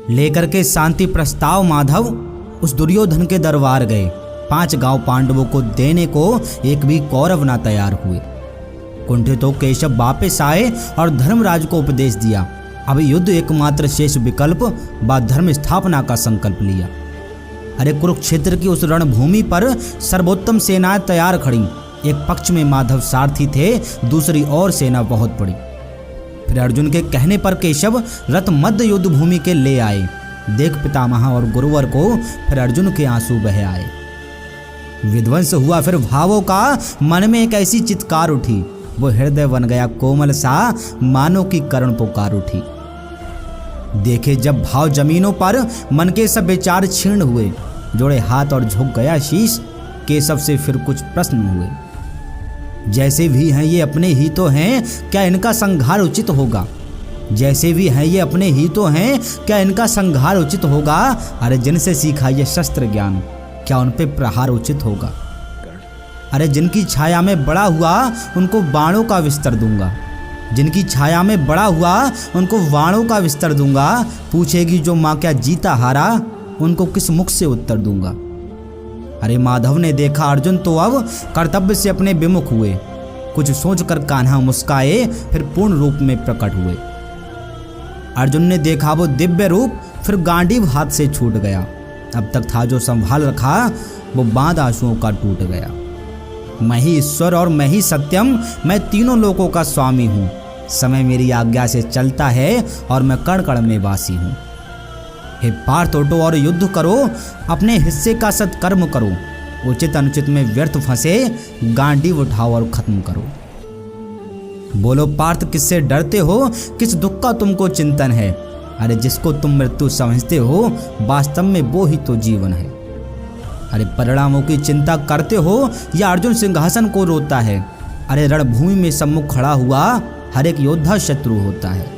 लेकर के शांति प्रस्ताव माधव उस दुर्योधन के दरबार गए। 5 गांव पांडवों को देने को एक भी कौरव ना तैयार हुए। कुंठित तो केशव वापस आए और धर्मराज को उपदेश दिया। अब युद्ध एकमात्र शेष विकल्प व धर्म स्थापना का संकल्प लिया। अरे कुरुक्षेत्र की उस रणभूमि पर सर्वोत्तम सेनाएं तैयार खड़ी। एक पक्ष में माधव सारथी थे, दूसरी ओर सेना बहुत बड़ी। फिर अर्जुन के कहने पर केशव रथ मध्य युद्ध भूमि के ले आए। देख पितामह और गुरुवर को फिर अर्जुन के आंसू बह आए। विध्वंस हुआ फिर भावों का, मन में एक ऐसी चित्कार उठी, वो हृदय बन गया कोमल सा, मानो की कर्ण पुकार उठी। देखे जब भाव जमीनों पर, मन के सब विचार छीर्ण हुए। जोड़े हाथ और झुक गया शीश, केशव से फिर कुछ प्रश्न हुए। जैसे भी हैं ये अपने ही तो हैं, क्या इनका संहार उचित होगा? जैसे भी हैं ये अपने ही तो हैं, क्या इनका संहार उचित होगा? अरे जिनसे सीखा ये शस्त्र ज्ञान, क्या उन पे प्रहार उचित होगा? अरे जिनकी छाया में बड़ा हुआ उनको बाणों का विस्तर दूंगा। जिनकी छाया में बड़ा हुआ उनको बाणों का विस्तर दूंगा। पूछेगी जो माँ क्या जीता हारा, उनको किस मुख से उत्तर दूंगा। अरे माधव ने देखा अर्जुन तो अब कर्तव्य से अपने विमुख हुए। कुछ सोचकर कान्हा मुस्काए, फिर पूर्ण रूप में प्रकट हुए। अर्जुन ने देखा वो दिव्य रूप, फिर गांडीव हाथ से छूट गया। अब तक था जो संभाल रखा, वो बांध आंसुओं का टूट गया। मैं ही ईश्वर और मैं ही सत्यम, मैं तीनों लोकों का स्वामी हूँ। समय मेरी आज्ञा से चलता है और मैं कण कण में वासी हूँ। हे पार्थ उठो और युद्ध करो, अपने हिस्से का सत्कर्म करो। उचित अनुचित में व्यर्थ फंसे, गांडीव उठाओ और खत्म करो। बोलो पार्थ किससे डरते हो, किस दुख का तुमको चिंतन है? अरे जिसको तुम मृत्यु समझते हो, वास्तव में वो ही तो जीवन है। अरे परिणामों की चिंता करते हो या अर्जुन सिंहासन को रोता है? अरे रणभूमि में सम्मुख खड़ा हुआ हर एक योद्धा शत्रु होता है।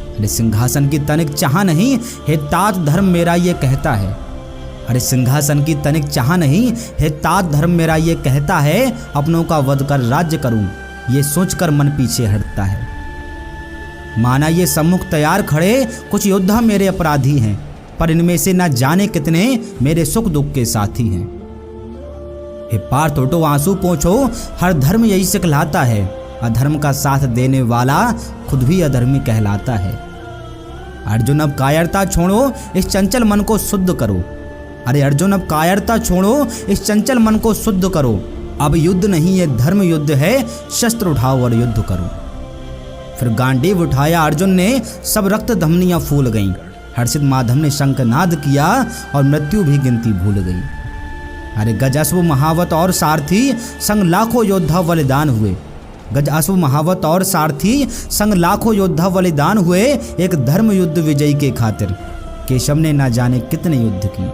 अरे सिंहासन की तनिक चाह नहीं, हे तात धर्म मेरा ये कहता है। अरे सिंहासन की तनिक चाह नहीं, हे तात धर्म मेरा ये कहता है। अपनों का वध कर राज्य करूं, ये सोचकर मन पीछे हटता है। माना ये सम्मुख तैयार खड़े, कुछ योद्धा मेरे अपराधी हैं, पर इनमें से न जाने कितने मेरे सुख दुख के साथी हैं। हे पार्थ उठो आंसू पोंछो, हर धर्म यही सिखलाता है। अधर्म का साथ देने वाला खुद भी अधर्मी कहलाता है। अर्जुन अब कायरता छोड़ो, इस चंचल मन को शुद्ध करो। अरे अर्जुन अब कायरता छोड़ो, इस चंचल मन को शुद्ध करो। अब युद्ध नहीं ये धर्म युद्ध है, शस्त्र उठाओ और युद्ध करो। फिर गांडीव उठाया अर्जुन ने, सब रक्त धमनियां फूल गईं। हर्षित माधव ने शंखनाद किया और मृत्यु भी गिनती भूल गई। अरे गजअश्व महावत और सारथी संग लाखों योद्धा बलिदान हुए। गजअश्व महावत और सारथी संग लाखों योद्धा बलिदान हुए, एक धर्म युद्ध विजयी के खातिर। केशव ने ना जाने कितने युद्ध की।